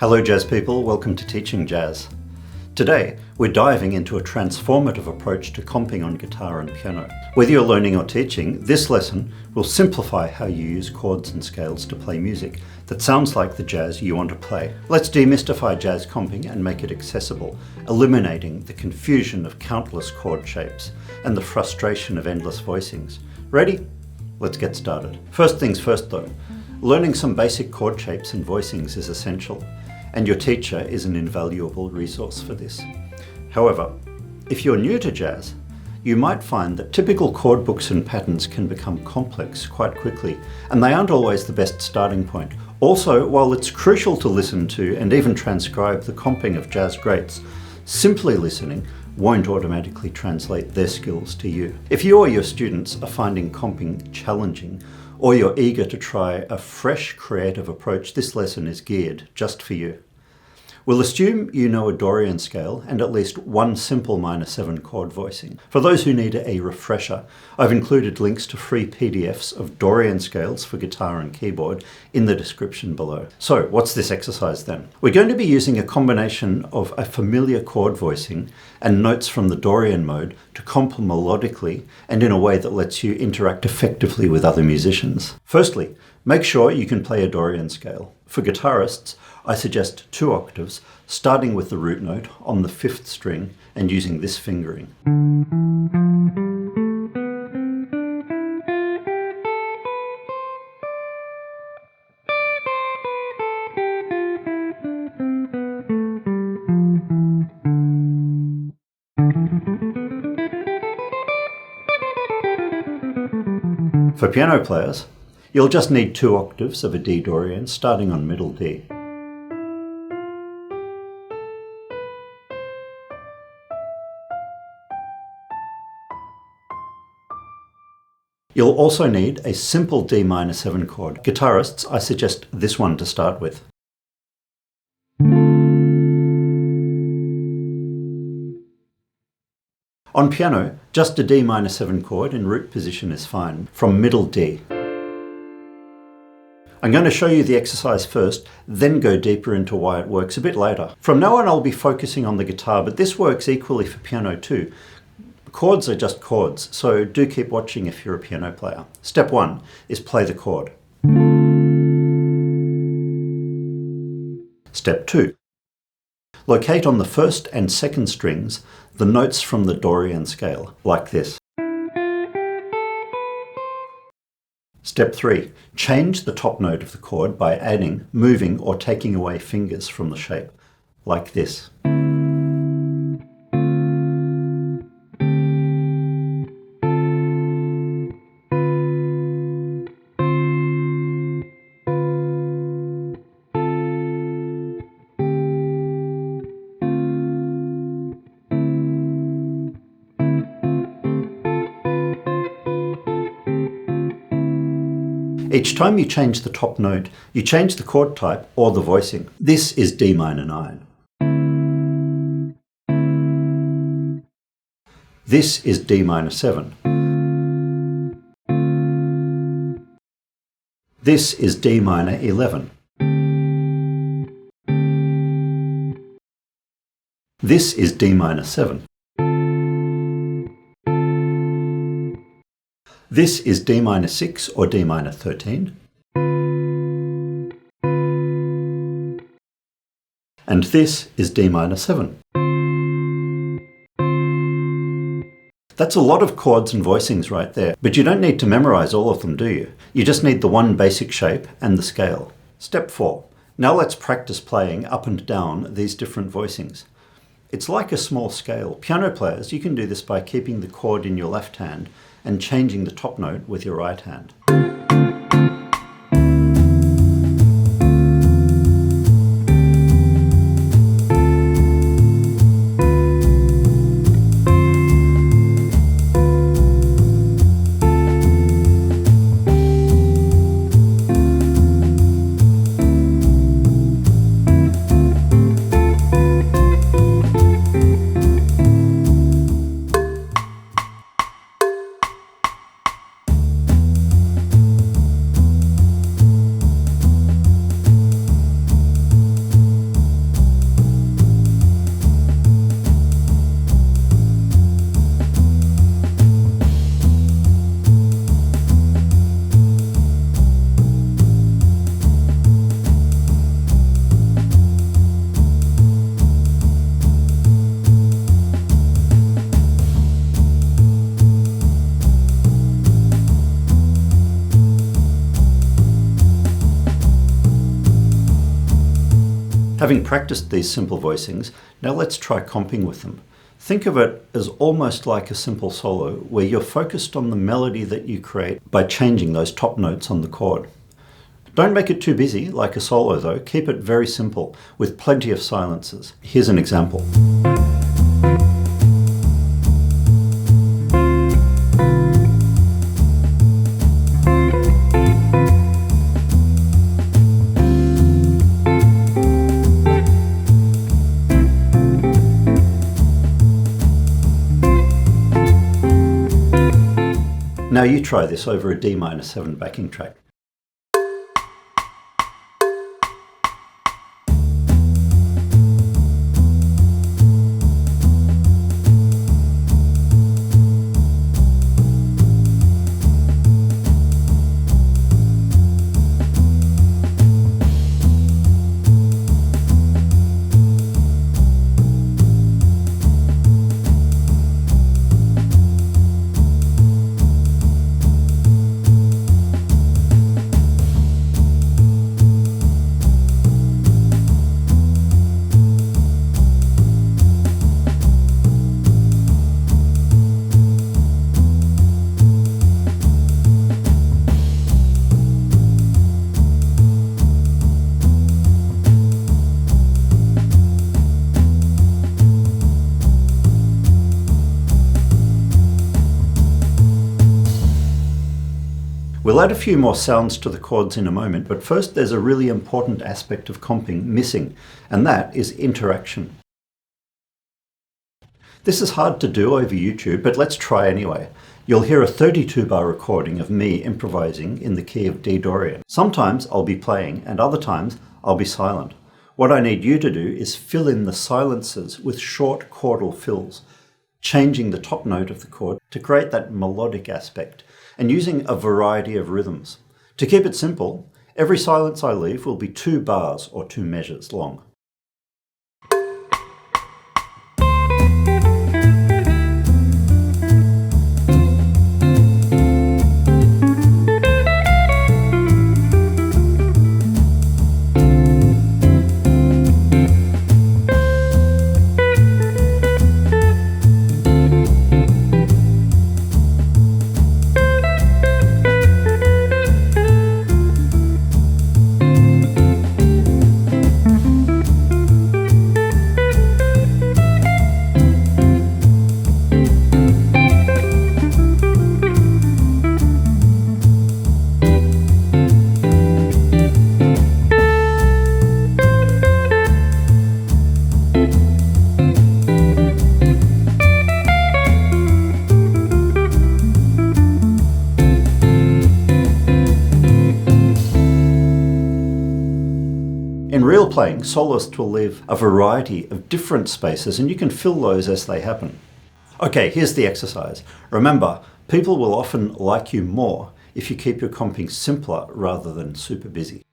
Hello jazz people, welcome to Teaching Jazz. Today, we're diving into a transformative approach to comping on guitar and piano. Whether you're learning or teaching, this lesson will simplify how you use chords and scales to play music that sounds like the jazz you want to play. Let's demystify jazz comping and make it accessible, eliminating the confusion of countless chord shapes and the frustration of endless voicings. Ready? Let's get started. First things first though, learning some basic chord shapes and voicings is essential, and your teacher is an invaluable resource for this. However, if you're new to jazz, you might find that typical chord books and patterns can become complex quite quickly, and they aren't always the best starting point. Also, while it's crucial to listen to and even transcribe the comping of jazz greats, simply listening won't automatically translate their skills to you. If you or your students are finding comping challenging, or you're eager to try a fresh, creative approach, this lesson is geared just for you. We'll assume you know a Dorian scale and at least one simple minor 7 chord voicing. For those who need a refresher, I've included links to free PDFs of Dorian scales for guitar and keyboard in the description below. So what's this exercise then? We're going to be using a combination of a familiar chord voicing and notes from the Dorian mode to comp melodically and in a way that lets you interact effectively with other musicians. Firstly, make sure you can play a Dorian scale. For guitarists, I suggest 2 octaves, starting with the root note on the 5th string and using this fingering. For piano players, you'll just need 2 octaves of a D Dorian starting on middle D. You'll also need a simple D minor 7 chord. Guitarists, I suggest this one to start with. On piano, just a D minor 7 chord in root position is fine, from middle D. I'm going to show you the exercise first, then go deeper into why it works a bit later. From now on I'll be focusing on the guitar, but this works equally for piano too. Chords are just chords, so do keep watching if you're a piano player. Step 1 is play the chord. Step 2. Locate on the 1st and 2nd strings the notes from the Dorian scale, like this. Step 3. Change the top note of the chord by adding, moving, or taking away fingers from the shape, like this. Each time you change the top note, you change the chord type or the voicing. This is D minor 9. This is D minor 7. This is D minor 11. This is D minor 7. This is D minor 6 or D minor 13. And this is D minor 7. That's a lot of chords and voicings right there, but you don't need to memorize all of them, do you? You just need the one basic shape and the scale. Step 4. Now let's practice playing up and down these different voicings. It's like a small scale. Piano players, you can do this by keeping the chord in your left hand and changing the top note with your right hand. Having practiced these simple voicings, now let's try comping with them. Think of it as almost like a simple solo where you're focused on the melody that you create by changing those top notes on the chord. Don't make it too busy like a solo though, keep it very simple with plenty of silences. Here's an example. Now you try this over a D minor 7 backing track. We'll add a few more sounds to the chords in a moment, but first there's a really important aspect of comping missing, and that is interaction. This is hard to do over YouTube, but let's try anyway. You'll hear a 32-bar recording of me improvising in the key of D dorian. Sometimes I'll be playing, and other times I'll be silent. What I need you to do is fill in the silences with short chordal fills, changing the top note of the chord to create that melodic aspect, and using a variety of rhythms. To keep it simple, every silence I leave will be 2 bars or 2 measures long. In real playing, soloists will leave a variety of different spaces and you can fill those as they happen. Okay, here's the exercise. Remember, people will often like you more if you keep your comping simpler rather than super busy.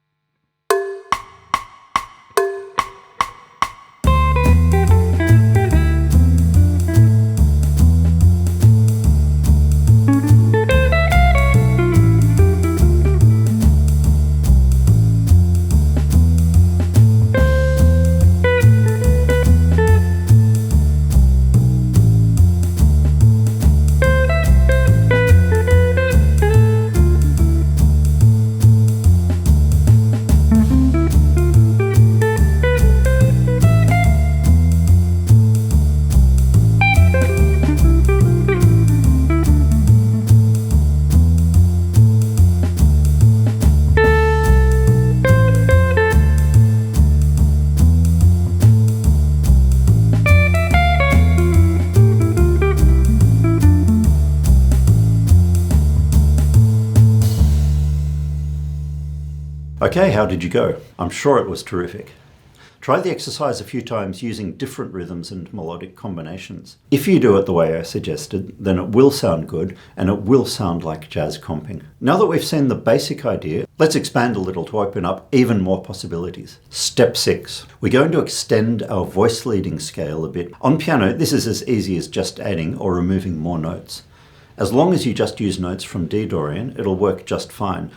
Okay, how did you go? I'm sure it was terrific. Try the exercise a few times using different rhythms and melodic combinations. If you do it the way I suggested, then it will sound good and it will sound like jazz comping. Now that we've seen the basic idea, let's expand a little to open up even more possibilities. Step 6. We're going to extend our voice leading scale a bit. On piano, this is as easy as just adding or removing more notes. As long as you just use notes from D dorian, it'll work just fine.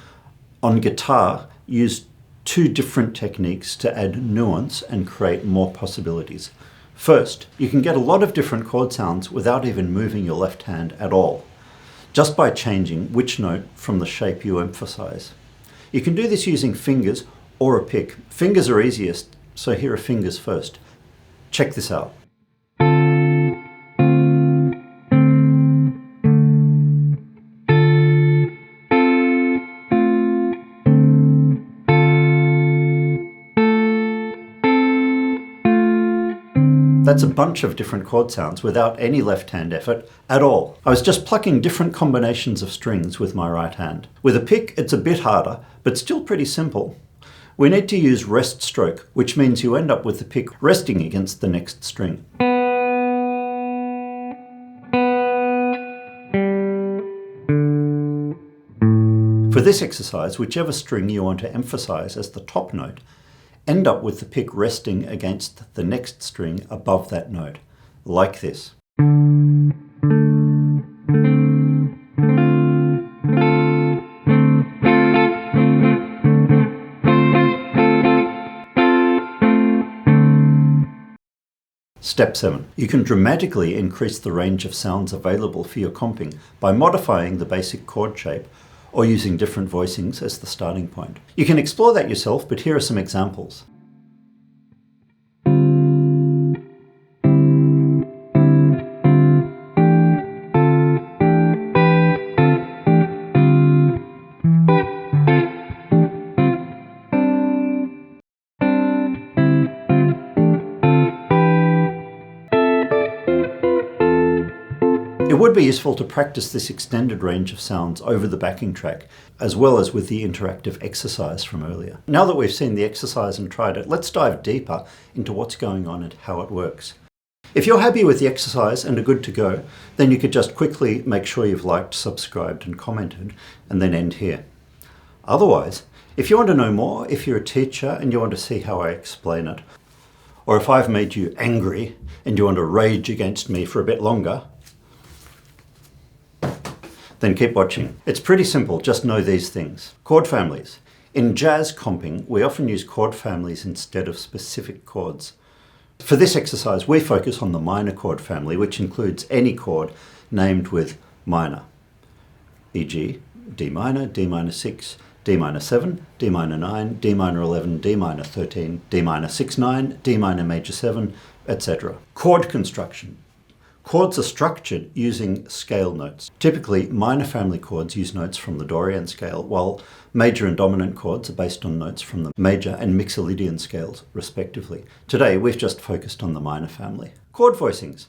On guitar, use two different techniques to add nuance and create more possibilities. First, you can get a lot of different chord sounds without even moving your left hand at all, just by changing which note from the shape you emphasize. You can do this using fingers or a pick. Fingers are easiest, so here are fingers first. Check this out. That's a bunch of different chord sounds without any left-hand effort at all. I was just plucking different combinations of strings with my right hand. With a pick, it's a bit harder, but still pretty simple. We need to use rest stroke, which means you end up with the pick resting against the next string. For this exercise, whichever string you want to emphasize as the top note, end up with the pick resting against the next string above that note, like this. Step 7. You can dramatically increase the range of sounds available for your comping by modifying the basic chord shape or using different voicings as the starting point. You can explore that yourself, but here are some examples. It would be useful to practice this extended range of sounds over the backing track, as well as with the interactive exercise from earlier. Now that we've seen the exercise and tried it, let's dive deeper into what's going on and how it works. If you're happy with the exercise and are good to go, then you could just quickly make sure you've liked, subscribed and commented, and then end here. Otherwise, if you want to know more, if you're a teacher and you want to see how I explain it, or if I've made you angry and you want to rage against me for a bit longer, then keep watching. It's pretty simple, just know these things. Chord families. In jazz comping, we often use chord families instead of specific chords. For this exercise, we focus on the minor chord family, which includes any chord named with minor, e.g. D minor, D minor 6, D minor 7, D minor 9, D minor 11, D minor 13, D minor 6, 9, D minor major 7, etc. Chord construction. Chords are structured using scale notes. Typically, minor family chords use notes from the Dorian scale, while major and dominant chords are based on notes from the major and mixolydian scales, respectively. Today, we've just focused on the minor family. Chord voicings.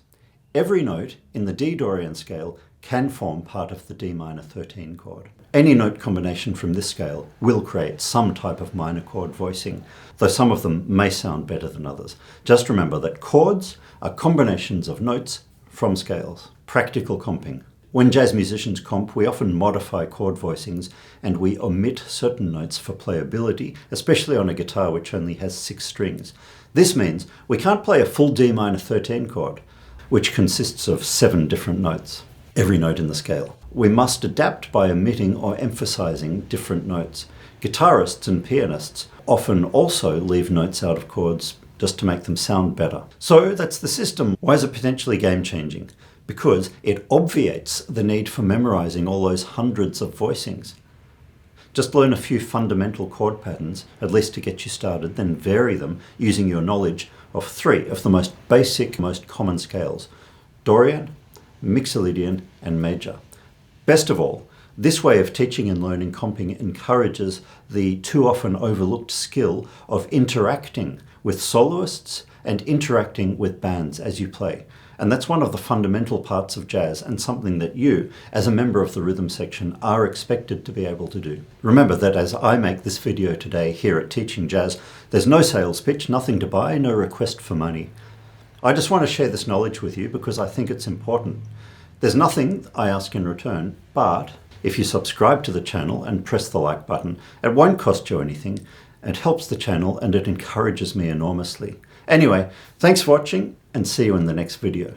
Every note in the D Dorian scale can form part of the D minor 13 chord. Any note combination from this scale will create some type of minor chord voicing, though some of them may sound better than others. Just remember that chords are combinations of notes from scales. Practical comping. When jazz musicians comp, we often modify chord voicings and we omit certain notes for playability, especially on a guitar which only has 6 strings. This means we can't play a full D minor 13 chord, which consists of 7 different notes, every note in the scale. We must adapt by omitting or emphasizing different notes. Guitarists and pianists often also leave notes out of chords just to make them sound better. So that's the system. Why is it potentially game-changing? Because it obviates the need for memorizing all those hundreds of voicings. Just learn a few fundamental chord patterns, at least to get you started, then vary them using your knowledge of 3 of the most basic, most common scales: Dorian, mixolydian, and major. Best of all, this way of teaching and learning comping encourages the too often overlooked skill of interacting with soloists and interacting with bands as you play. And that's one of the fundamental parts of jazz and something that you, as a member of the rhythm section, are expected to be able to do. Remember that as I make this video today here at Teaching Jazz, there's no sales pitch, nothing to buy, no request for money. I just want to share this knowledge with you because I think it's important. There's nothing I ask in return, but if you subscribe to the channel and press the like button, it won't cost you anything. It helps the channel and it encourages me enormously. Anyway, thanks for watching and see you in the next video.